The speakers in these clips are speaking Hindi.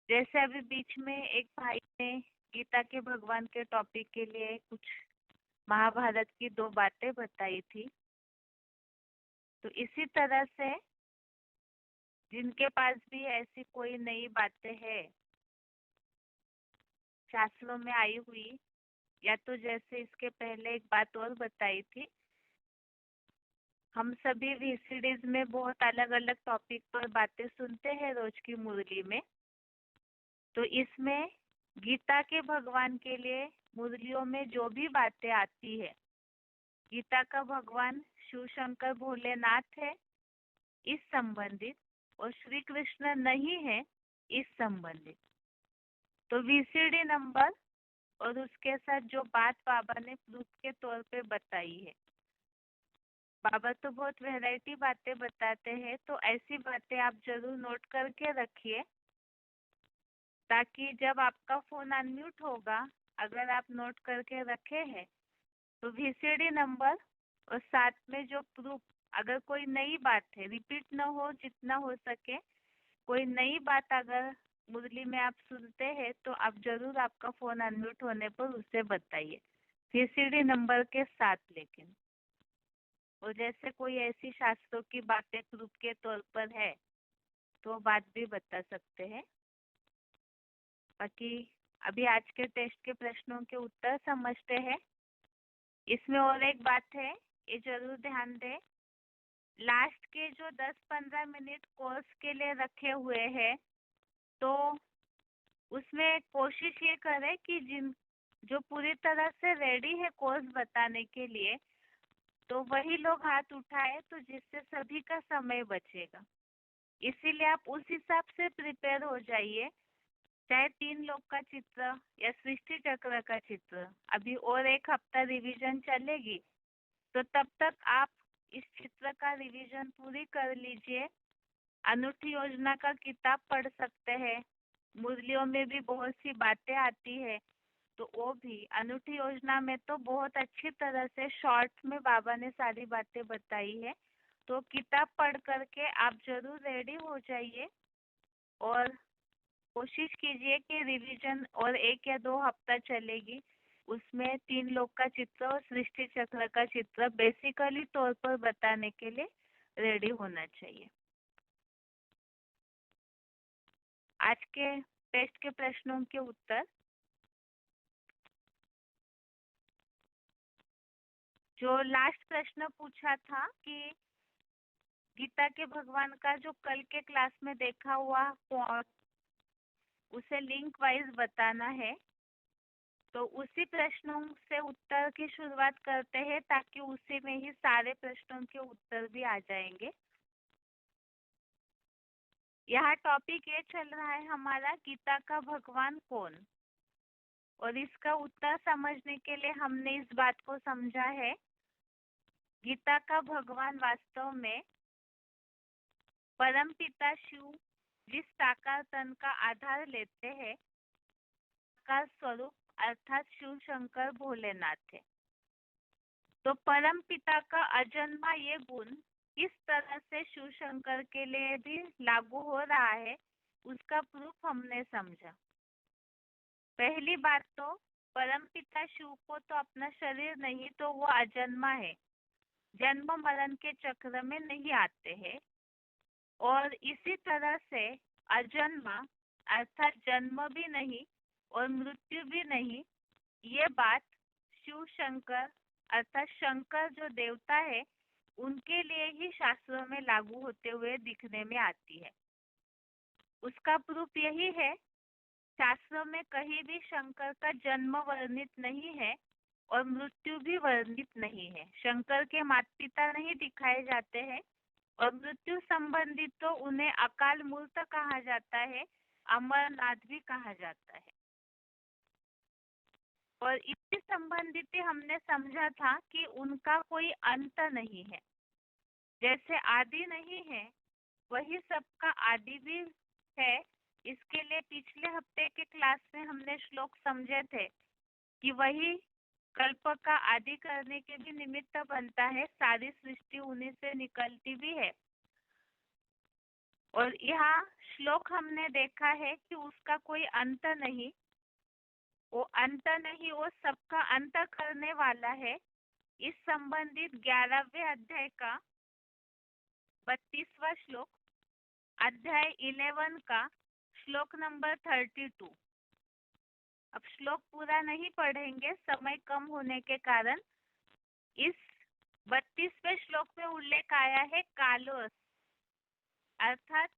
जैसे अभी बीच में एक भाई ने गीता के भगवान के टॉपिक के लिए कुछ महाभारत की 2 बातें बताई थी, तो इसी तरह से जिनके पास भी ऐसी कोई नई बातें हैं शास्त्रों में आई हुई, या तो जैसे इसके पहले एक बात और बताई थी, हम सभी वीसीडीज में बहुत अलग अलग टॉपिक पर बातें सुनते हैं रोज की मुरली में। तो इसमें गीता के भगवान के लिए मुरलियों में जो भी बातें आती है, गीता का भगवान शिव शंकर भोलेनाथ है इस संबंधित, और श्री कृष्ण नहीं है इस संबंधित। तो वीसीडी नंबर और उसके साथ जो बात बाबा ने प्रूफ के तौर पे बताई है, बाबा तो बहुत वैरायटी बातें बताते हैं, तो ऐसी बातें आप जरूर नोट करके रखिए, ताकि जब आपका फोन अनम्यूट होगा, अगर आप नोट करके रखे हैं, तो वीसीडी नंबर और साथ में जो प्रूफ, अगर कोई नई बात है, रिपीट न हो जितना हो सके, कोई नई बात अगर मुरली में आप सुनते हैं, तो आप जरूर आपका फोन अनम्यूट होने पर उसे बताइए, वीसीडी नंबर के साथ। लेकिन और जैसे कोई ऐसी शास्त्रों की बातें प्रूफ के तौर पर है, तो बात भी बता सकते हैं। बाकी अभी आज के टेस्ट के प्रश्नों के उत्तर समझते हैं। इसमें और एक बात है, ये जरूर ध्यान दें, लास्ट के जो 10-15 मिनट कोर्स के लिए रखे हुए हैं, तो उसमें कोशिश ये करें कि जो पूरी तरह से रेडी है कोर्स बताने के लिए, तो वही लोग हाथ उठाए, तो जिससे सभी का समय बचेगा। इसीलिए आप उस हिसाब से प्रिपेयर हो जाइए, चाहे 3 लोग का चित्र या सृष्टि चक्र का चित्र। अभी और एक हफ्ता रिवीजन चलेगी, तो तब तक आप इस चित्र का रिवीजन पूरी कर लीजिए। अनूठी योजना का किताब पढ़ सकते हैं, मुरलियों में भी बहुत सी बातें आती है, तो वो भी अनूठी योजना में तो बहुत अच्छी तरह से शॉर्ट में बाबा ने सारी बातें बताई है। तो किताब पढ़ करके आप जरूर रेडी हो जाइए, और कोशिश कीजिए कि रिवीजन और 1 या 2 हफ्ता चलेगी, उसमें 3 लोग का चित्र और सृष्टि चक्र का चित्र बेसिकली तौर पर बताने के लिए रेडी होना चाहिए। आज के टेस्ट के प्रश्नों के उत्तर, जो लास्ट प्रश्न पूछा था कि गीता के भगवान का जो कल के क्लास में देखा हुआ उसे लिंक वाइज बताना है, तो उसी प्रश्नों से उत्तर की शुरुआत करते हैं, ताकि उसी में ही सारे प्रश्नों के उत्तर भी आ जाएंगे। यहाँ टॉपिक ये चल रहा है हमारा, गीता का भगवान कौन, और इसका उत्तर समझने के लिए हमने इस बात को समझा है, गीता का भगवान वास्तव में परमपिता शिव जिस साकार तन का आधार लेते हैं, का स्वरूप अर्थात शिव शंकर भोलेनाथ है। तो परम पिता का अजन्मा ये गुण किस तरह से शिव शंकर के लिए भी लागू हो रहा है, उसका प्रूफ हमने समझा। पहली बात तो, परम पिता शिव को तो अपना शरीर नहीं, तो वो अजन्मा है, जन्म मरण के चक्र में नहीं आते हैं, और इसी तरह से अजन्मा अर्थात जन्म भी नहीं और मृत्यु भी नहीं, ये बात शिव शंकर अर्थात शंकर जो देवता है उनके लिए ही शास्त्रों में लागू होते हुए दिखने में आती है। उसका प्रूफ यही है, शास्त्रों में कहीं भी शंकर का जन्म वर्णित नहीं है और मृत्यु भी वर्णित नहीं है। शंकर के माता पिता नहीं दिखाए जाते हैं, और मृत्यु संबंधित तो उन्हें अकाल मूर्त कहा जाता है, अमरनाथ भी कहा जाता है। और इससे संबंधित ही हमने समझा था कि उनका कोई अंत नहीं है, जैसे आदि नहीं है वही सबका आदि भी है। इसके लिए पिछले हफ्ते के क्लास में हमने श्लोक समझे थे कि वही कल्प का आदि करने के भी निमित्त बनता है, सारी सृष्टि उन्हीं से निकलती भी है। और यहाँ श्लोक हमने देखा है कि उसका कोई अंत नहीं, वो अंत नहीं, वो सबका अंत करने वाला है। इस संबंधित 11वें अध्याय का 32वां श्लोक, अध्याय 11 का श्लोक नंबर 32। अब श्लोक पूरा नहीं पढ़ेंगे समय कम होने के कारण। इस 32वें श्लोक में उल्लेख आया है कालोस, अर्थात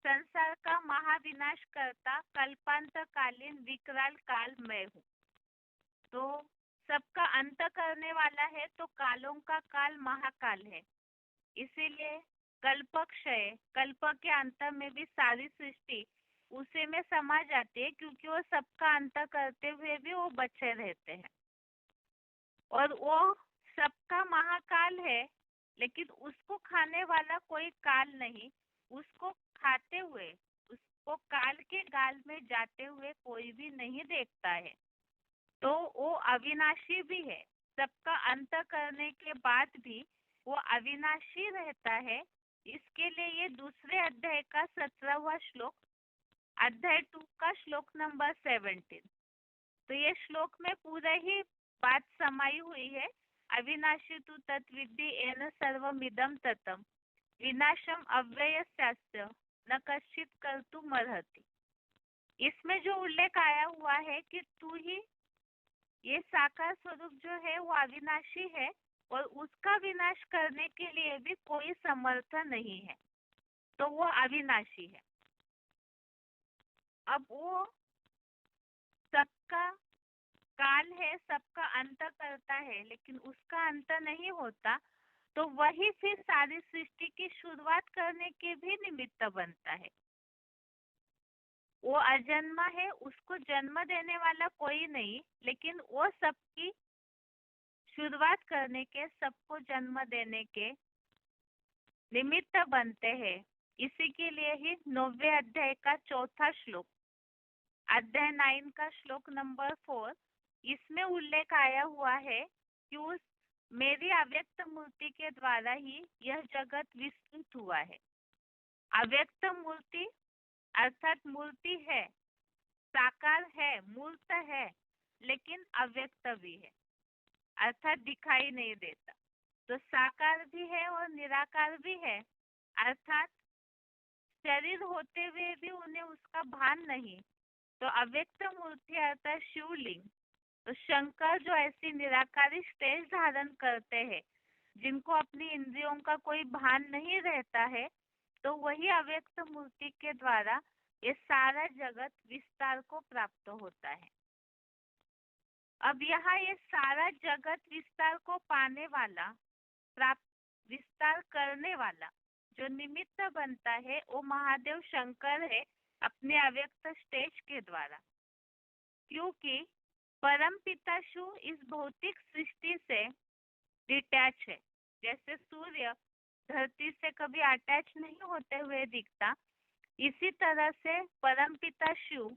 संसार का महाविनाश करता कल्पांतकालीन विकराल काल मैं हूँ। तो सबका अंत करने वाला है, तो कालों का काल महाकाल है। इसीलिए कल्पक्षय, कल्प के अंत में भी सारी सृष्टि उसी में समा जाती है, क्योंकि वो सबका अंत करते हुए भी वो बचे रहते हैं। और वो सबका महाकाल है, लेकिन उसको खाने वाला कोई काल नहीं। उसको खाते हुए, उसको काल के गाल में जाते हुए कोई भी नहीं देखता है। तो वो अविनाशी भी है, सबका अंत करने के बाद भी वो अविनाशी रहता है। इसके लिए ये दूसरे अध्याय का 17वां श्लोक, अध्याय 2 का श्लोक नंबर 17। तो ये श्लोक में पूरा ही बात समाई हुई है। अविनाशी तु तत्विद्धि येन सर्वमिदं ततम्, विनाशम अव्ययस्यास्य न कश्चित् कर्तुम् अर्हति। इसमें जो उल्लेख आया हुआ है कि तू ही, ये साकार स्वरूप जो है वो अविनाशी है और उसका विनाश करने के लिए भी कोई समर्थ नहीं है, तो वो अविनाशी है। अब वो सबका काल है, सबका अंत करता है, लेकिन उसका अंत नहीं होता, तो वही फिर सारी सृष्टि की शुरुआत करने के भी निमित्त बनता है। वो अजन्मा है, उसको जन्म देने वाला कोई नहीं, लेकिन वो सबकी शुरुआत करने के, सबको जन्म देने के निमित्त बनते हैं। इसी के लिए ही 9वें अध्याय का 4था श्लोक, अध्याय 9 का श्लोक नंबर 4, इसमें उल्लेख आया हुआ है कि उस मेरी अव्यक्त मूर्ति के द्वारा ही यह जगत विस्तृत हुआ है। अव्यक्त मूर्ति अर्थात मूर्ति है, साकार है, मूर्त है, लेकिन अव्यक्त भी है, अर्थात दिखाई नहीं देता। तो साकार भी है और निराकार भी है, अर्थात शरीर होते हुए भी उन्हें उसका भान नहीं। तो अव्यक्त मूर्ति अर्थात शिवलिंग। तो शंकर जो ऐसी निराकारी स्टेज धारण करते हैं, जिनको अपनी इंद्रियों का कोई भान नहीं रहता है, तो वही अव्यक्त मूर्ति के द्वारा ये सारा जगत विस्तार को प्राप्त होता है। अब यहाँ ये सारा जगत विस्तार को पाने वाला, प्राप्त, विस्तार करने वाला जो निमित्त बनता है, वो महादेव शंकर है अपने अव्यक्त स्टेज के द्वारा। क्योंकि परम पिता शिव इस भौतिक सृष्टि से डिटैच है। जैसे सूर्य धरती से कभी अटैच नहीं होते हुए दिखता, इसी तरह से परम पिता शिव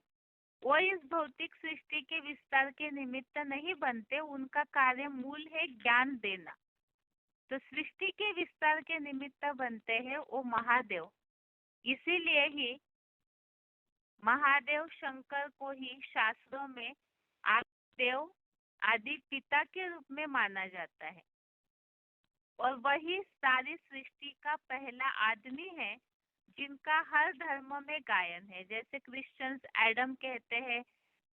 वो इस भौतिक सृष्टि के विस्तार के निमित्त नहीं बनते। उनका कार्य मूल है ज्ञान देना। तो सृष्टि के विस्तार के निमित्त बनते हैं वो महादेव। इसीलिए ही महादेव शंकर को ही शास्त्रों में आदिदेव, आदि पिता के रूप में माना जाता है। और वही सारी सृष्टि का पहला आदमी है, जिनका हर धर्म में गायन है। जैसे क्रिश्चियंस एडम कहते हैं,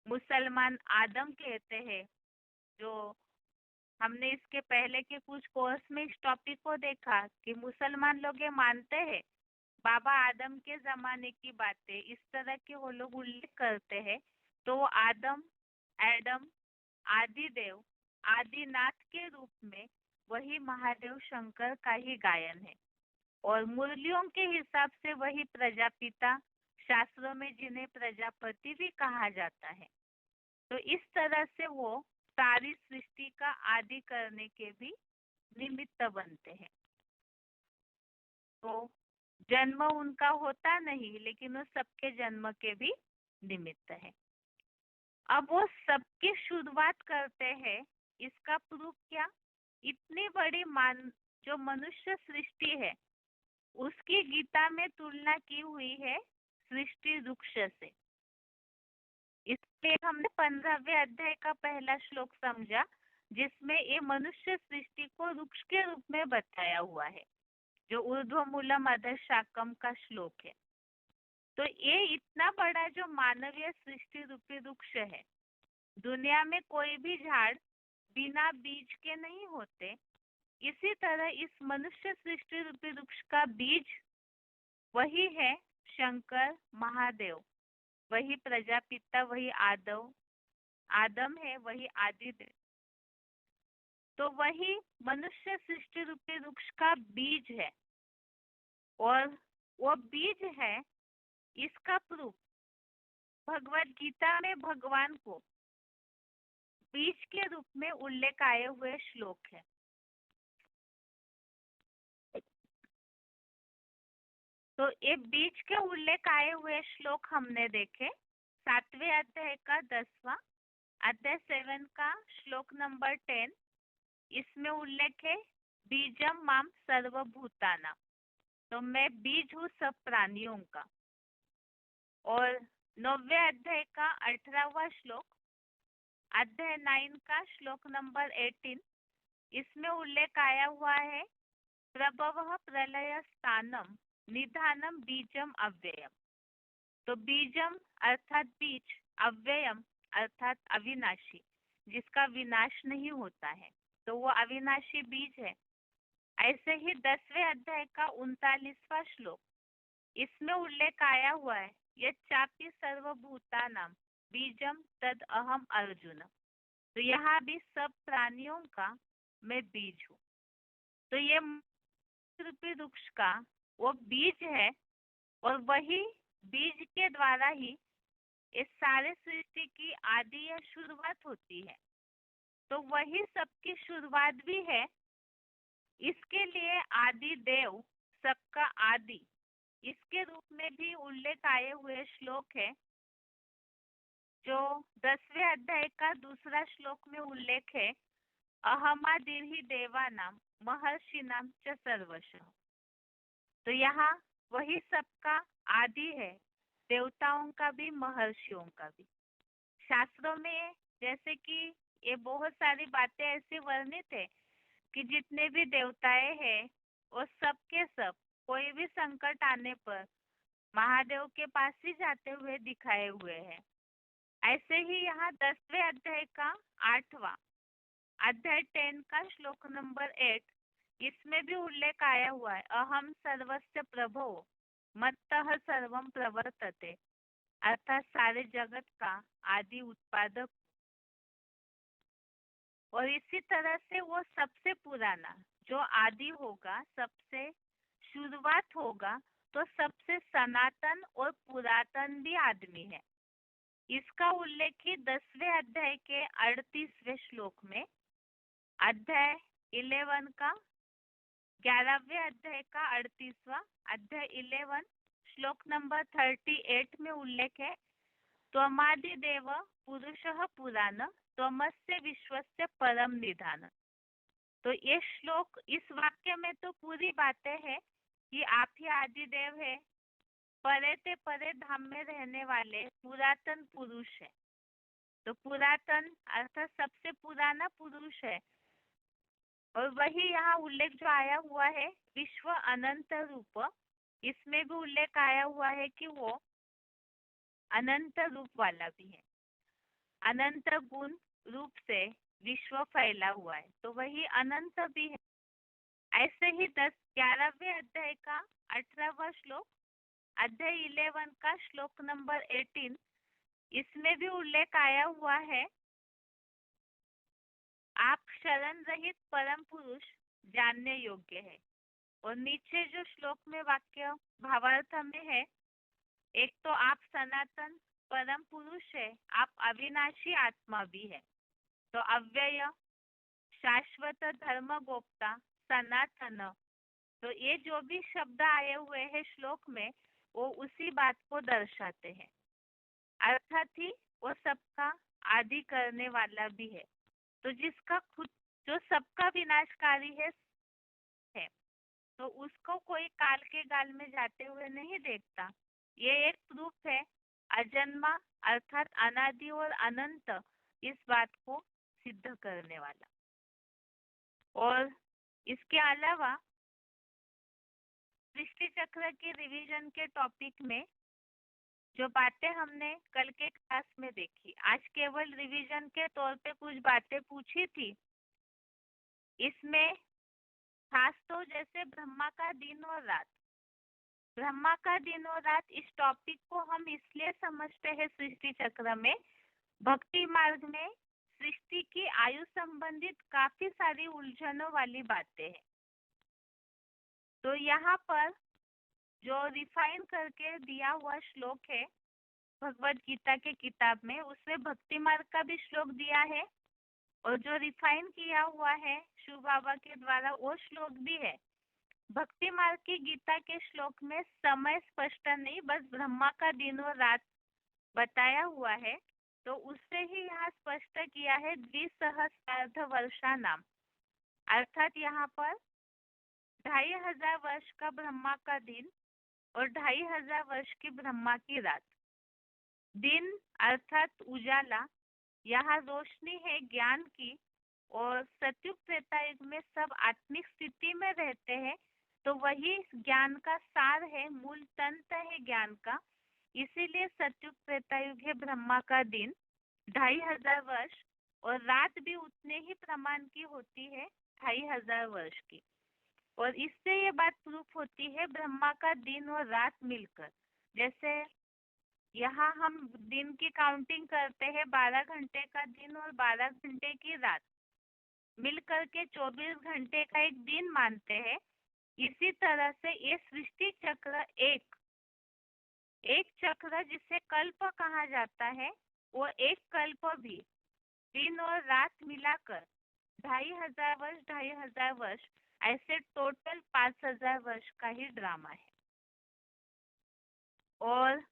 मुसलमान आदम कहते हैं। जो हमने इसके पहले के कुछ कोर्स में इस टॉपिक को देखा कि मुसलमान लोग ये मानते हैं बाबा आदम के जमाने की बातें, इस तरह के वो लोग उल्लेख करते हैं। तो आदम, एडम, आदिदेव, आदिनाथ के रूप में वही महादेव शंकर का ही गायन है। और मुरलियों के हिसाब से वही प्रजापिता, शास्त्रों में जिन्हें प्रजापति भी कहा जाता है। तो इस तरह से वो सारी सृष्टि का आदि करने के भी निमित्त बनते हैं। तो जन्म उनका होता नहीं, लेकिन वो सबके जन्म के भी निमित्त है। अब वो सबकी शुरुआत करते हैं, इसका प्रूफ क्या? इतनी बड़ी जो मनुष्य सृष्टि है, उसकी गीता में तुलना की हुई है सृष्टि वृक्ष से। इसलिए हमने 15वें अध्याय का पहला श्लोक समझा, जिसमें ये मनुष्य सृष्टि को वृक्ष के रूप में बताया हुआ है, जो ऊर्ध्वमूलम अधः शाकम का श्लोक है। तो ये इतना बड़ा जो मानवीय सृष्टि रूपी वृक्ष है, दुनिया में कोई भी झाड़ बिना बीज के नहीं होते। इसी तरह इस मनुष्य सृष्टि रूपी वृक्ष का बीज वही है शंकर महादेव, वही प्रजापिता, वही आदम है, वही आदिदेव। तो वही मनुष्य सृष्टि रूपी वृक्ष का बीज है, और वो बीज है, इसका प्रूफ भगवत गीता में भगवान को बीज के रूप में उल्लेख आए हुए श्लोक है। तो ये बीज के उल्लेख आए हुए श्लोक हमने देखे। 7वें अध्याय का 10वां अध्याय 7 का श्लोक नंबर 10, इसमें उल्लेख है बीजम माम सर्वभूताना, तो मैं बीज हूँ सब प्राणियों का। और 9वें अध्याय का 18वां श्लोक, अध्याय 9 का श्लोक नंबर 18, इसमें उल्लेख आया हुआ है प्रभवः प्रलय स्थानम निधानम बीजम अव्ययम। तो बीजम अर्थात बीज, अव्ययम अर्थात अविनाशी, जिसका विनाश नहीं होता है, तो वो अविनाशी बीज है। ऐसे ही 10वें अध्याय का 39वां श्लोक, इसमें उल्लेख आया हुआ है यच्चापि सर्वभूतानां बीजम तद अहम अर्जुन। तो यहाँ भी सब प्राणियों का मैं बीज हूँ। तो ये रूपी वृक्ष का वो बीज है, और वही बीज के द्वारा ही इस सारे सृष्टि की आदि या शुरुआत होती है। तो वही सबकी शुरुआत भी है। इसके लिए आदि देव, सबका आदि, इसके रूप में भी उल्लेख आए हुए श्लोक है, जो 10वें अध्याय का 2 श्लोक में उल्लेख है अहमादिर्हि देवानां महर्षिणां च सर्वशः। तो यहाँ वही सबका आदि है, देवताओं का भी, महर्षियों का भी। शास्त्रों में जैसे कि ये बहुत सारी बातें ऐसी वर्णित है कि जितने भी देवताएं हैं वो सब के सब कोई भी संकट आने पर महादेव के पास ही जाते हुए दिखाए हुए हैं। ऐसे ही यहाँ 10वें अध्याय का 8वां अध्याय 10 का श्लोक नंबर 8, इसमें भी उल्लेख आया हुआ है अहम सर्वस्य प्रभो मत्तः सर्वम प्रवर्तते, अर्थात सारे जगत का आदि उत्पादक। और इसी तरह से वो सबसे पुराना जो आदि होगा, सबसे शुरुआत होगा, तो सबसे सनातन और पुरातन भी आदमी है। इसका उल्लेख ही 10वें अध्याय के 38वें श्लोक में, अध्याय 11 का 11वें अध्याय का 38वां अध्याय 11 श्लोक नंबर 38 में उल्लेख है त्वमादिदेव पुरुषः पुराण त्वमस्य विश्वस्य परम निधान। तो ये श्लोक, इस वाक्य में तो पूरी बातें है कि आप ही आदिदेव है, परे ते परे धाम में रहने वाले पुरातन पुरुष है। तो पुरातन अर्थात सबसे पुराना पुरुष है। और वही यहाँ उल्लेख जो आया हुआ है विश्व अनंत रूप, इसमें भी उल्लेख आया हुआ है कि वो अनंत रूप वाला भी है, अनंत गुण रूप से विश्व फैला हुआ है, तो वही अनंत भी है। ऐसे ही 11वें अध्याय का 18वां श्लोक, अध्याय 11 का श्लोक नंबर 18, इसमें भी उल्लेख आया हुआ है आप शरण रहित परम पुरुष जानने योग्य है। और नीचे जो श्लोक में वाक्य भावार्थ में है, एक तो आप सनातन परम पुरुष है, आप अविनाशी आत्मा भी है। तो अव्यय, शाश्वत, धर्म गोप्ता, सनातन, तो ये जो भी शब्द आए हुए हैं श्लोक में, वो उसी बात को दर्शाते हैं। अर्थात ही वो सबका आदि करने वाला भी है, तो जिसका खुद जो सबका विनाशकारी है। तो उसको कोई काल के गाल में जाते हुए नहीं देखता। ये एक प्रूफ है अजन्मा अर्थात अनादि और अनंत इस बात को सिद्ध करने वाला। और इसके अलावा सृष्टि चक्र की रिवीजन के टॉपिक में जो बातें हमने कल के क्लास में देखी, आज केवल रिवीजन के तौर पे कुछ बातें पूछी थी। इसमें खास तो जैसे ब्रह्मा का दिन और रात, ब्रह्मा का दिन और रात इस टॉपिक को हम इसलिए समझते हैं सृष्टि चक्र में, भक्ति मार्ग में सृष्टि की आयु संबंधित काफी सारी उलझनों वाली बातें हैं। तो यहाँ पर जो रिफाइन करके दिया हुआ श्लोक है भगवत गीता के किताब में, उसमें भक्ति मार्ग का भी श्लोक दिया है और जो रिफाइन किया हुआ है शिव बाबा के द्वारा वो श्लोक भी है। भक्ति मार्ग की गीता के श्लोक में समय स्पष्ट नहीं, बस ब्रह्मा का दिन और रात बताया हुआ है। तो उससे ही यहाँ स्पष्ट किया है द्विसहस्रार्ध वर्षा नाम, अर्थात यहाँ पर 2500 वर्ष का ब्रह्मा का दिन और 2500 वर्ष की ब्रह्मा की रात। दिन अर्थात उजाला, यहाँ रोशनी है ज्ञान की, और सतयुग त्रेता युग में सब आत्मिक स्थिति में रहते हैं, तो वही ज्ञान का सार है, मूल तंत्र है ज्ञान का। इसीलिए सतयुग त्रेता युग है ब्रह्मा का दिन 2500 वर्ष, और रात भी उतने ही प्रमाण की होती है 2500 वर्ष की। और इससे ये बात प्रूफ होती है ब्रह्मा का दिन और रात मिलकर, जैसे यहाँ हम दिन की काउंटिंग करते हैं, 12 घंटे का दिन और 12 घंटे की रात मिलकर के 24 घंटे का एक दिन मानते हैं। इसी तरह से ये सृष्टि चक्र एक चक्र जिसे कल्प कहा जाता है, वो एक कल्प भी दिन और रात मिलाकर 2500 वर्ष 2500 वर्ष, ऐसे टोटल 5000 वर्ष का ही ड्रामा है। और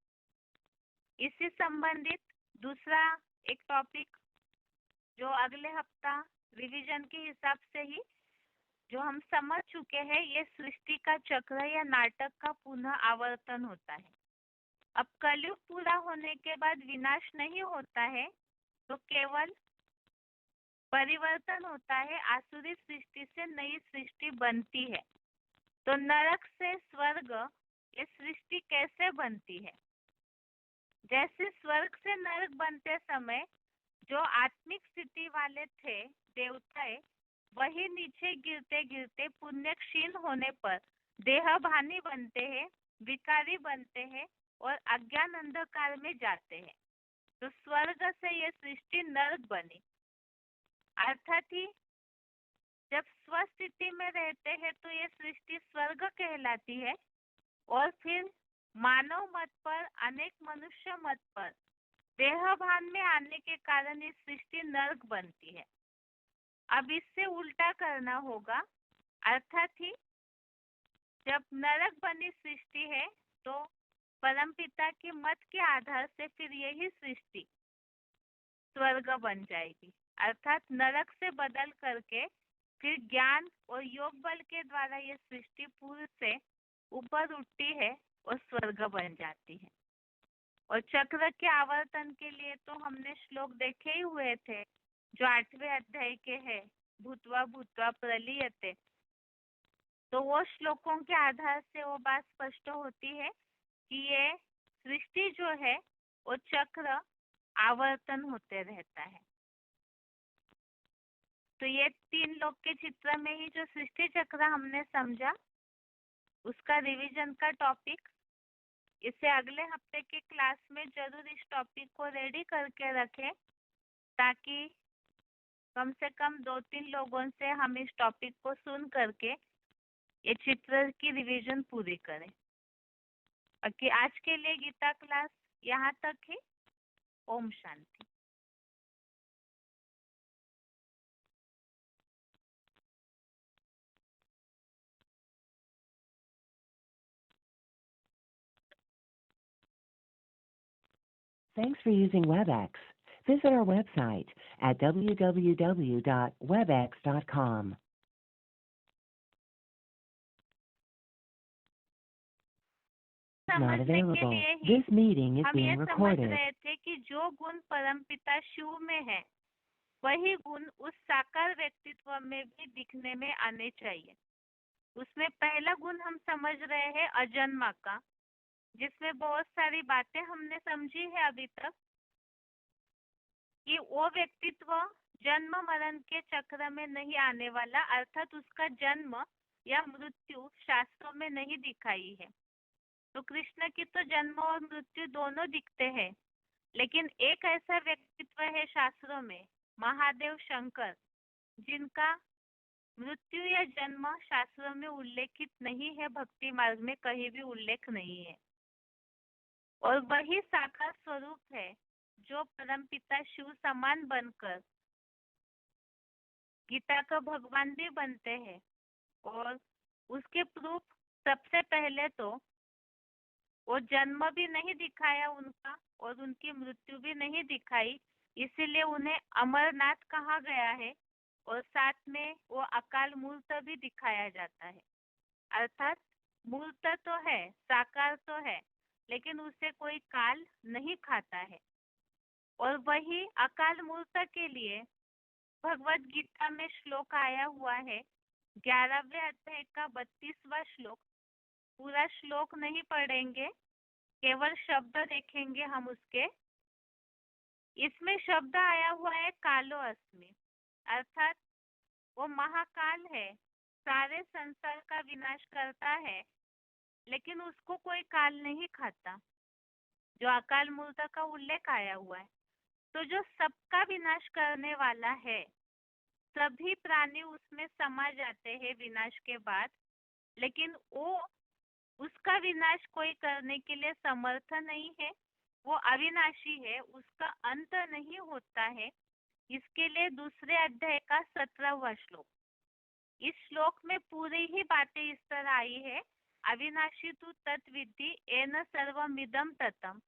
इससे संबंधित दूसरा एक टॉपिक जो अगले हफ्ता रिवीजन के हिसाब से ही जो हम समझ चुके हैं, ये सृष्टि का चक्र या नाटक का पुनः आवर्तन होता है। अब कलयुग पूरा होने के बाद विनाश नहीं होता है, तो केवल परिवर्तन होता है, आसुरी सृष्टि से नई सृष्टि बनती है। तो नरक से स्वर्ग ये सृष्टि कैसे बनती है? जैसे स्वर्ग से नरक बनते समय जो आत्मिक स्थिति वाले थे देवताएं, वही नीचे गिरते गिरते पुण्य क्षीण होने पर देहभानी बनते हैं, विकारी बनते हैं और अज्ञान अंधकार में जाते हैं। तो स्वर्ग से ये सृष्टि नरक बनी, अर्थात ही जब स्वस्थिति में रहते हैं तो ये सृष्टि स्वर्ग कहलाती है, और फिर मानव मत पर अनेक मनुष्य मत पर देहभान में आने के कारण ये सृष्टि नरक बनती है। अब इससे उल्टा करना होगा, अर्थात ही जब नरक बनी सृष्टि है तो परमपिता के मत के आधार से फिर यही सृष्टि स्वर्ग बन जाएगी, अर्थात नरक से बदल करके फिर ज्ञान और योग बल के द्वारा ये सृष्टि पूर्व से ऊपर उठती है और स्वर्ग बन जाती है। और चक्र के आवर्तन के लिए तो हमने श्लोक देखे ही हुए थे जो 8वें अध्याय के हैं, भूतवा भूतवा प्रलीयते। तो वो श्लोकों के आधार से वो बात स्पष्ट होती है कि ये सृष्टि जो है वो चक्र आवर्तन होते रहता है। तो ये 3 लोक के चित्र में ही जो सृष्टि चक्र हमने समझा, उसका रिवीजन का टॉपिक, इसे अगले हफ्ते के क्लास में जरूर इस टॉपिक को रेडी करके रखें, ताकि कम से कम 2-3 लोगों से हम इस टॉपिक को सुन करके ये चित्र की रिवीजन पूरी करें। बाकी आज के लिए गीता क्लास यहाँ तक ही। Om Shanti. Thanks for using WebEx. Visit our website at www.webex.com. not समझने के available. लिए ही This meeting is हम ये being समझ recorded. रहे थे कि जो गुण परमपिता शिव में है वही गुण उस साकार व्यक्तित्व में भी दिखने में आने चाहिए। उसमें पहला गुण हम समझ रहे हैं अजन्मा का, जिसमें बहुत सारी बातें हमने समझी है अभी तक कि वो व्यक्तित्व जन्म मरण के चक्र में नहीं आने वाला, अर्थात उसका जन्म या मृत्यु शास्त्रों में नहीं दिखाई है। तो कृष्ण की तो जन्म और मृत्यु दोनों दिखते हैं, लेकिन एक ऐसा व्यक्तित्व है शास्त्रों में, महादेव शंकर, जिनका मृत्यु या जन्म शास्त्रों में उल्लेखित नहीं है, भक्ति मार्ग में कहीं भी उल्लेख नहीं है। और वही साकार स्वरूप है जो परमपिता शिव समान बनकर गीता का भगवान भी बनते हैं। और उसके प्रूफ सबसे पहले तो वो जन्म भी नहीं दिखाया उनका और उनकी मृत्यु भी नहीं दिखाई, इसीलिए उन्हें अमरनाथ कहा गया है। और साथ में वो अकाल मूर्त भी दिखाया जाता है, अर्थात मूर्त तो है, साकार तो है, लेकिन उसे कोई काल नहीं खाता है। और वही अकाल मूर्त के लिए भगवत गीता में श्लोक आया हुआ है, 11वें अध्याय का 32वां श्लोक। पूरा श्लोक नहीं पढ़ेंगे, केवल शब्द देखेंगे हम उसके। इसमें शब्द आया हुआ है कालो अस्मि, अर्थात वो महाकाल है, सारे संसार का विनाश करता है, लेकिन उसको कोई काल नहीं खाता, जो अकाल मूर्त का उल्लेख आया हुआ है। तो जो सबका विनाश करने वाला है, सभी प्राणी उसमें समा जाते हैं विनाश के बाद, लेकिन वो उसका विनाश कोई करने के लिए समर्थ नहीं है। वो अविनाशी है, उसका अंत नहीं होता है। इसके लिए दूसरे अध्याय का 17वां श्लोक। इस श्लोक में पूरी ही बातें इस तरह आई है, अविनाशी तु तत्विद्धि येन सर्वमिदं ततम्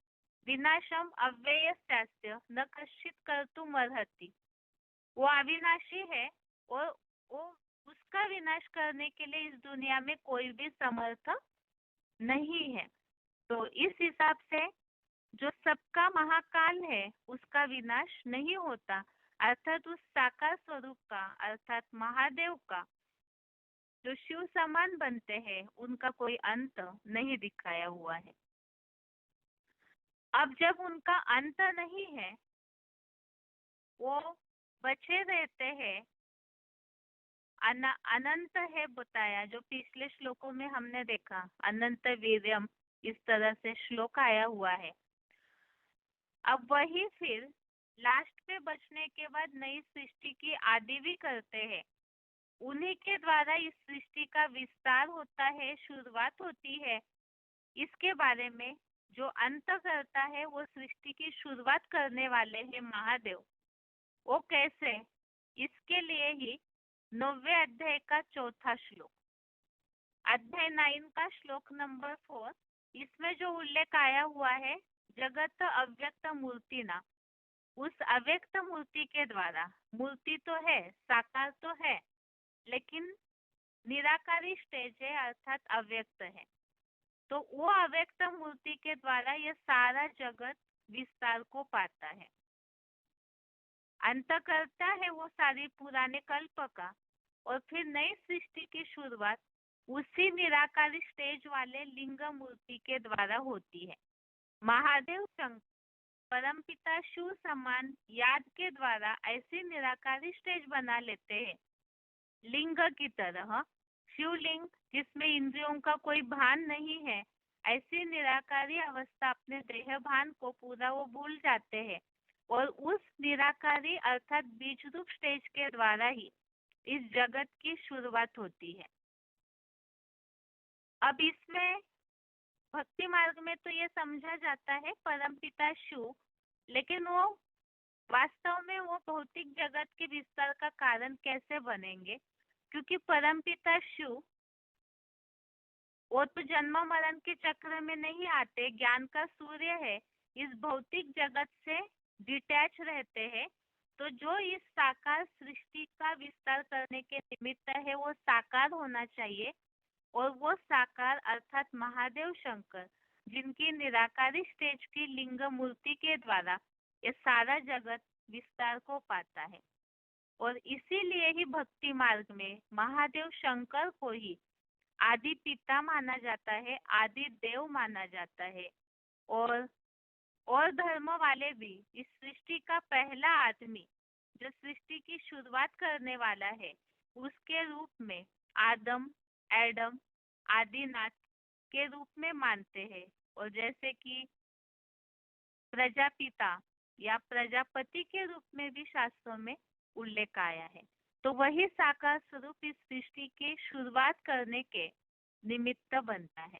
विनाशम अव्ययस्यास्य न कश्चित् कर्तुम् अर्हति। वो अविनाशी है और वो उसका विनाश करने के लिए इस दुनिया में कोई भी समर्थ नहीं है। तो इस हिसाब से जो सबका महाकाल है उसका विनाश नहीं होता, अर्थात उस साकार स्वरूप का, अर्थात महादेव का, जो शिव समान बनते हैं, उनका कोई अंत नहीं दिखाया हुआ है। अब जब उनका अंत नहीं है, वो बचे रहते हैं, अनंत है बताया, जो पिछले श्लोकों में हमने देखा, अनंत वीर्यम, इस तरह से श्लोक आया हुआ है। अब वही फिर लास्ट पे बचने के बाद नई सृष्टि की आदि भी करते हैं। उन्हीं के द्वारा इस सृष्टि का विस्तार होता है, शुरुआत होती है। इसके बारे में जो अंत करता है, वो सृष्टि की शुरुआत करने वाले हैं महादेव। वो कैसे, इसके लिए ही 9वें अध्याय का 4था श्लोक, अध्याय 9 का श्लोक नंबर 4, इसमें जो उल्लेख आया हुआ है जगत अव्यक्त मूर्ति ना, उस अव्यक्त मूर्ति के द्वारा, मूर्ति तो है, साकार तो है, लेकिन निराकारी स्टेज है, अर्थात अव्यक्त है। तो वो अव्यक्त मूर्ति के द्वारा ये सारा जगत विस्तार को पाता है, अंत करता है वो सारी पुराने कल्प का, और फिर नई सृष्टि की शुरुआत उसी निराकारी स्टेज वाले लिंग मूर्ति के द्वारा होती है। महादेव शंकर परमपिता शिव समान याद के द्वारा ऐसी निराकारी स्टेज बना लेते हैं, लिंग की तरह, शिवलिंग जिसमें इंद्रियों का कोई भान नहीं है, ऐसी निराकारी अवस्था, अपने देह भान को पूरा वो भूल जाते हैं, और उस निराकारी अर्थात बीज रूप स्टेज के द्वारा ही इस जगत की शुरुआत होती है। अब इसमें भक्ति मार्ग में तो ये समझा जाता है परमपिता शिव, लेकिन वो वास्तव में वो भौतिक जगत के विस्तार का कारण कैसे बनेंगे, क्योंकि परमपिता शिव वो तो जन्म मरण के चक्र में नहीं आते, ज्ञान का सूर्य है, इस भौतिक जगत से डिटैच रहते हैं। तो जो इस साकार सृष्टि का विस्तार करने के निमित्त है, वो साकार होना चाहिए, और वो साकार अर्थात महादेव शंकर जिनकी निराकारी स्टेज की लिंग मूर्ति के द्वारा ये सारा जगत विस्तार को पाता है। और इसीलिए ही भक्ति मार्ग में महादेव शंकर को ही आदि पिता माना जाता है, आदि देव माना जाता है। और धर्म वाले भी इस सृष्टि का पहला आदमी जो सृष्टि की शुरुआत करने वाला है उसके रूप में आदम, एडम, आदिनाथ के रूप में मानते हैं। और जैसे कि प्रजापिता या प्रजापति के रूप में भी शास्त्रों में उल्लेख आया है। तो वही साकार स्वरूप इस सृष्टि की शुरुआत करने के निमित्त बनता है।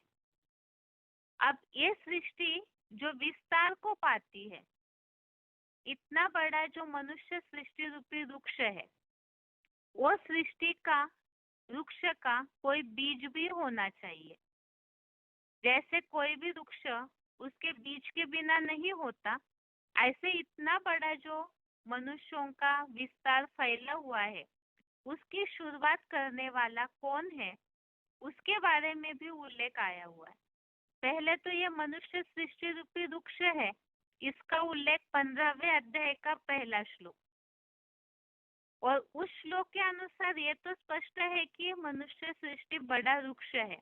अब ये सृष्टि जो विस्तार को पाती है, इतना बड़ा जो मनुष्य सृष्टि रूपी वृक्ष है, वो सृष्टि का वृक्ष का कोई बीज भी होना चाहिए। जैसे कोई भी वृक्ष उसके बीज के बिना नहीं होता, ऐसे इतना बड़ा जो मनुष्यों का विस्तार फैला हुआ है, उसकी शुरुआत करने वाला कौन है, उसके बारे में भी उल्लेख आया हुआ है। पहले तो ये मनुष्य सृष्टि रूपी वृक्ष है, इसका उल्लेख 15वें अध्याय का पहला श्लोक। और उस श्लोक के अनुसार ये तो स्पष्ट है कि मनुष्य सृष्टि बड़ा वृक्ष है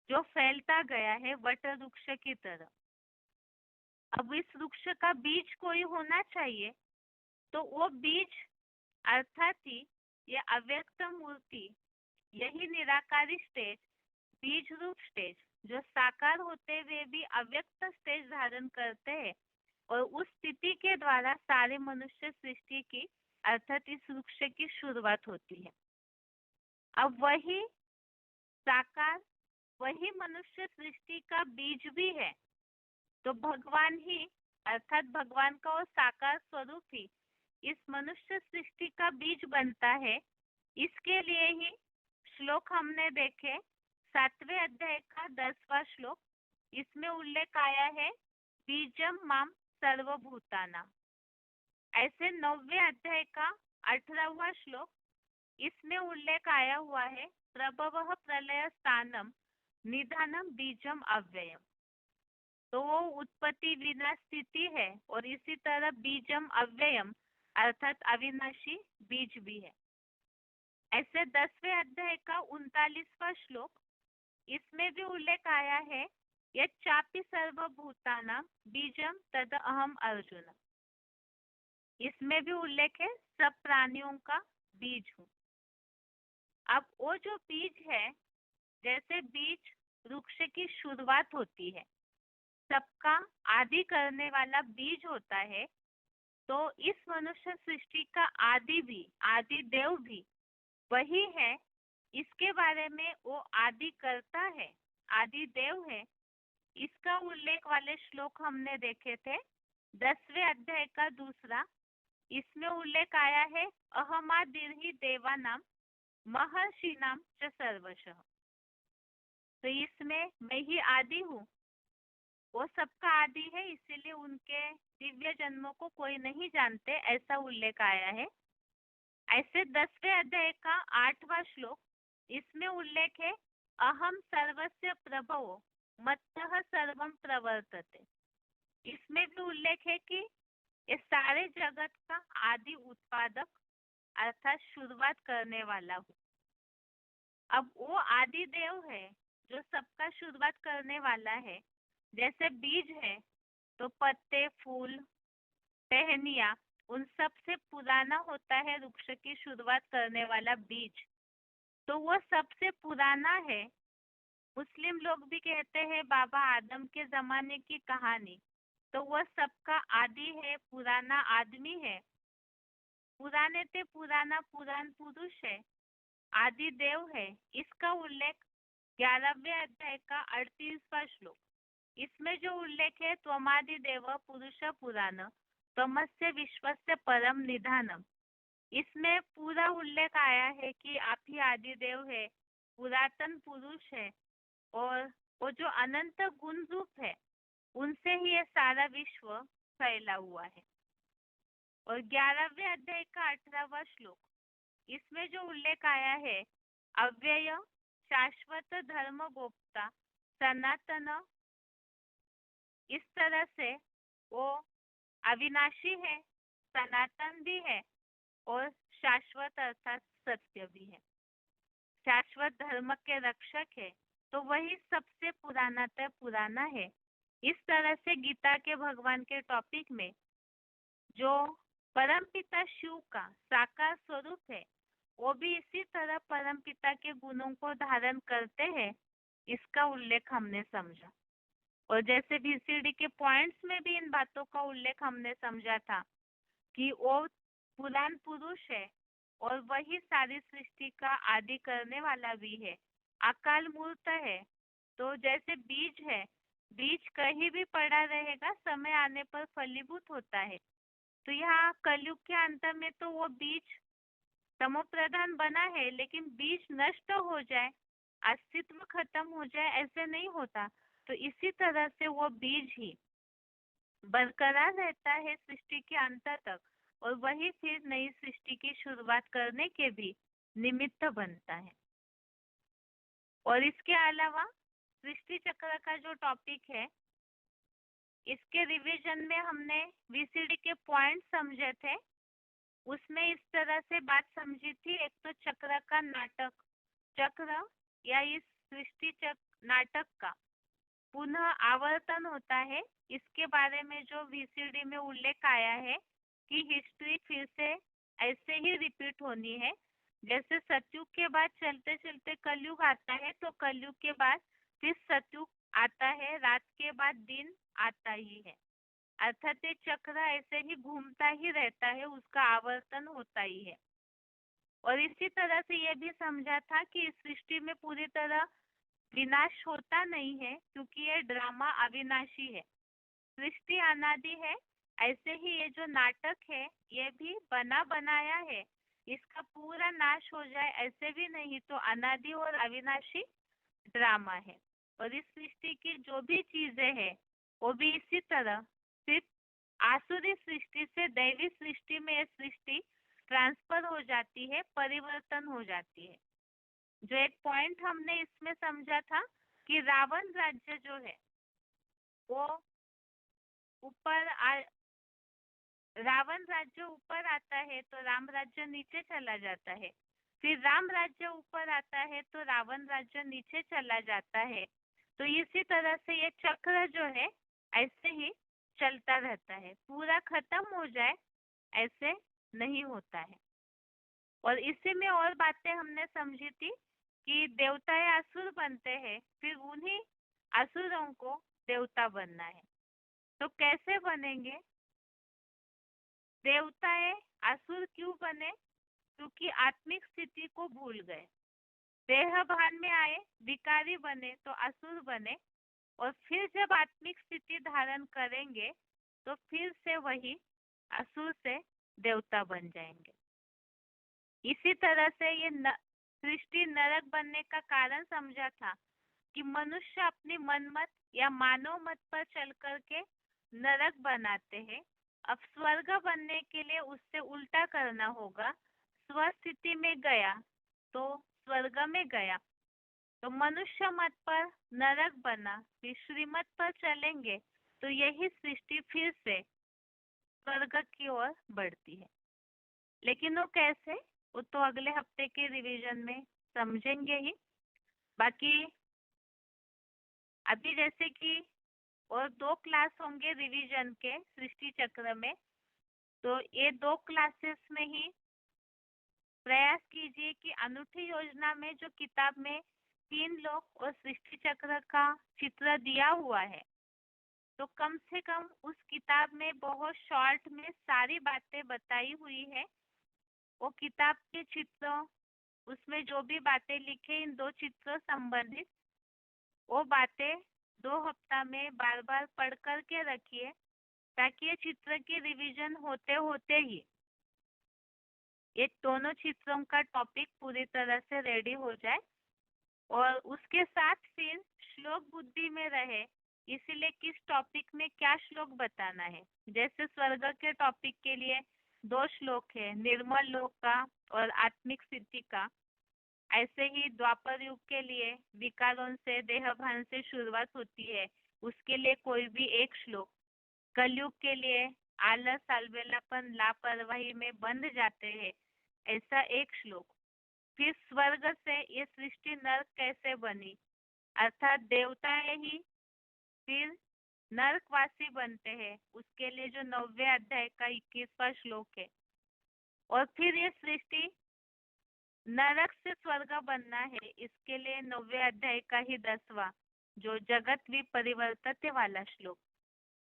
जो फैलता गया है वट वृक्ष की तरह। अब इस वृक्ष का बीज कोई होना चाहिए, तो वो बीज अर्थात ही ये अव्यक्त मूर्ति, यही निराकारी स्टेज, बीज रूप स्टेज जो साकार होते हुए भी अव्यक्त स्टेज धारण करते हैं, और उस स्थिति के द्वारा सारे मनुष्य सृष्टि की अर्थात इस वृक्ष की शुरुआत होती है। अब वही साकार, वही मनुष्य सृष्टि का बीज भी है। तो भगवान ही अर्थात भगवान का वो साकार स्वरूप ही इस मनुष्य सृष्टि का बीज बनता है। इसके लिए ही श्लोक हमने देखे 7वें अध्याय का 10वां श्लोक, इसमें उल्लेख आया है बीजम माम सर्वभूताना। ऐसे 9वें अध्याय का 18वां श्लोक, इसमें उल्लेख आया हुआ है प्रभवः प्रलय स्थानम निधानम बीजम अव्ययम। तो वो उत्पत्ति विनाश स्थिति है, और इसी तरह बीजम अव्ययम अर्थात अविनाशी बीज भी है। ऐसे 10वें अध्याय का 39वां श्लोक, इसमें भी उल्लेख आया है यच्चापि सर्वभूतानां बीजम तद अहम अर्जुन। इसमें भी उल्लेख है सब प्राणियों का बीज हूँ। अब वो जो बीज है, जैसे बीज वृक्ष की शुरुआत होती है, सबका आदि करने वाला बीज होता है, तो इस मनुष्य सृष्टि का आदि भी, आदि देव भी वही है। इसके बारे में वो आदि करता है, आदि देव है। इसका उल्लेख वाले श्लोक हमने देखे थे 10वें अध्याय का 2, इसमें उल्लेख आया है अहमादिर्हि देवानाम महर्षिनाम च सर्वशः। तो इसमें मैं ही आदि हूँ, वो सबका आदि है, इसीलिए उनके दिव्य जन्मों को कोई नहीं जानते, ऐसा उल्लेख आया है। ऐसे 10वें अध्याय का 8वां श्लोक, इसमें उल्लेख है अहम सर्वस्य प्रभवो मत्तः सर्वम प्रवर्तते। इसमें भी उल्लेख है कि ये सारे जगत का आदि उत्पादक अर्थात शुरुआत करने वाला हूँ। अब वो आदि देव है जो सबका शुरुआत करने वाला है। जैसे बीज है तो पत्ते, फूल, टहनियाँ, उन सब से पुराना होता है वृक्ष की शुरुआत करने वाला बीज, तो वो सबसे पुराना है। मुस्लिम लोग भी कहते हैं बाबा आदम के जमाने की कहानी, तो वह सबका आदि है, पुराना आदमी है, पुराने ते पुराना पुरान पुरुष है, आदि देव है। इसका उल्लेख 11वें अध्याय का 38वां श्लोक, इसमें जो उल्लेख है त्वमादि देव पुरुष पुराण तमस्य विश्वस्य परम निधानम, इसमें पूरा उल्लेख आया है कि आप ही आदि देव है, पुरातन पुरुष है, और वो जो अनंत गुण रूप है उनसे ही ये सारा विश्व फैला हुआ है। और 11वें अध्याय का 18वां श्लोक, इसमें जो उल्लेख आया है अव्यय शाश्वत धर्म गोप्ता सनातन इस तरह से वो अविनाशी है, सनातन भी है और शाश्वत अर्थात सत्य भी है, शाश्वत धर्म के रक्षक है, तो वही सबसे पुरानातः पुराना है। इस तरह से गीता के भगवान के टॉपिक में जो परमपिता शिव का साकार स्वरूप है वो भी इसी तरह परमपिता के गुणों को धारण करते हैं, इसका उल्लेख हमने समझा। और जैसे VCD के पॉइंट्स में भी इन बातों का उल्लेख हमने समझा था कि वो पुराण पुरुष है और वही सारी सृष्टि का आदि करने वाला भी है, अकाल मूर्त है। तो जैसे बीज है, बीज कहीं भी पड़ा रहेगा, समय आने पर फलीभूत होता है। तो यहाँ कलयुग के अंत में तो वो बीज तमोप्रधान बना है, लेकिन बीज नष्ट हो जाए, अस्तित्व खत्म हो जाए, ऐसे नहीं होता। तो इसी तरह से वो बीज ही बरकरार रहता है सृष्टि के अंत तक, और वही फिर नई सृष्टि की शुरुआत करने के भी निमित्त बनता है। और इसके अलावा सृष्टि चक्र का जो टॉपिक है, इसके रिवीजन में हमने VCD के पॉइंट समझे थे। उसमें इस तरह से बात समझी थी, एक तो चक्र का नाटक, चक्र या इस सृष्टि चक्र नाटक का पुनः आवर्तन होता है, इसके बारे में जो VCD में उल्लेख आया है कि हिस्ट्री फिर से ऐसे ही रिपीट होनी है। जैसे सतयुग के बाद चलते चलते कलयुग आता है, तो कलयुग के बाद फिर सतयुग आता है, रात के बाद दिन आता ही है, अर्थात ये चक्र ऐसे ही घूमता ही रहता है, उसका आवर्तन होता ही है। और इसी तरह से ये भी समझा था कि इस सृष्टि में पूरी तरह विनाश होता नहीं है, क्योंकि ये ड्रामा अविनाशी है, सृष्टि अनादि है। ऐसे ही ये जो नाटक है ये भी बना बनाया है, इसका पूरा नाश हो जाए ऐसे भी नहीं, तो अनादि और अविनाशी ड्रामा है। और इस सृष्टि की जो भी चीजें हैं वो भी इसी तरह सिर्फ आसुरी सृष्टि से दैवी सृष्टि में ये सृष्टि ट्रांसफर हो जाती है, परिवर्तन हो जाती है। जो एक पॉइंट हमने इसमें समझा था कि रावण राज्य जो है वो रावण राज्य ऊपर आता है तो राम राज्य नीचे चला जाता है, फिर राम राज्य ऊपर आता है तो रावण राज्य नीचे चला जाता है। तो इसी तरह से ये चक्र जो है ऐसे ही चलता रहता है, पूरा खत्म हो जाए ऐसे नहीं होता है। और इसी में और बातें हमने समझी थी कि देवताएं असुर बनते हैं, फिर उन्हीं असुरों को देवता बनना है। तो कैसे बनेंगे देवताएं? असुर क्यों बने? क्योंकि आत्मिक स्थिति को भूल गए, देह भान में आए, विकारी बने तो असुर बने, और फिर जब आत्मिक स्थिति धारण करेंगे तो फिर से वही असुर से देवता बन जाएंगे। इसी तरह से ये सृष्टि नरक बनने का कारण समझा था कि मनुष्य अपनी मनमत या मानव मत पर चल करके नरक बनाते हैं। अब स्वर्ग बनने के लिए उससे उल्टा करना होगा, स्वस्थिति में गया तो स्वर्ग में गया, तो मनुष्य मत पर नरक बना, फिर श्रीमत पर चलेंगे तो यही सृष्टि फिर से स्वर्ग की ओर बढ़ती है। लेकिन वो कैसे, वो तो अगले हफ्ते के रिवीजन में समझेंगे ही। बाकी अभी जैसे कि और 2 क्लास होंगे रिवीजन के सृष्टि चक्र में, तो ये 2 क्लासेस में ही प्रयास कीजिए कि अनूठी योजना में जो किताब में 3 लोक और सृष्टि चक्र का चित्र दिया हुआ है, तो कम से कम उस किताब में बहुत शॉर्ट में सारी बातें बताई हुई है। वो किताब के चित्रों, उसमें जो भी बातें लिखे इन 2 चित्रों संबंधित, वो बातें 2 हफ्ता में बार बार पढ़ करके रखिए, ताकि ये चित्र की रिवीजन होते होते ही ये दोनों चित्रों का टॉपिक पूरी तरह से रेडी हो जाए, और उसके साथ फिर श्लोक बुद्धि में रहे, इसीलिए किस टॉपिक में क्या श्लोक बताना है। जैसे स्वर्ग के टॉपिक के लिए 2 श्लोक है, निर्मल लोक का और आत्मिक सिद्धि का। ऐसे ही द्वापर युग के लिए विकारों से, देहभान से शुरुआत होती है, उसके लिए कोई भी एक श्लोक। कलयुग के लिए आलस, अलबेलापन, लापरवाही में बंध जाते हैं, ऐसा एक श्लोक। फिर स्वर्ग से ये सृष्टि नरक कैसे बनी, अर्थात देवताएं ही फिर नरकवासी बनते हैं, उसके लिए जो 9वें अध्याय का 21वां श्लोक है। और फिर ये सृष्टि नरक से स्वर्ग बनना है, इसके लिए 9वें अध्याय का ही 10वां, जो जगत विपरिवर्तते वाला श्लोक।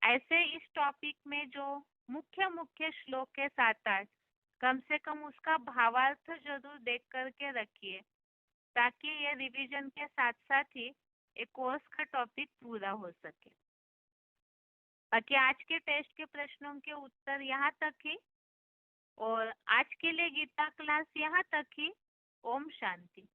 ऐसे इस टॉपिक में जो मुख्य मुख्य श्लोक है 7-8, कम से कम उसका भावार्थ जरूर देख करके रखिए, ताकि ये रिवीजन के साथ साथ ही एक कोर्स का टॉपिक पूरा हो सके। बाकी आज के टेस्ट के प्रश्नों के उत्तर यहाँ तक ही, और आज के लिए गीता क्लास यहाँ तक ही। ओम शांति।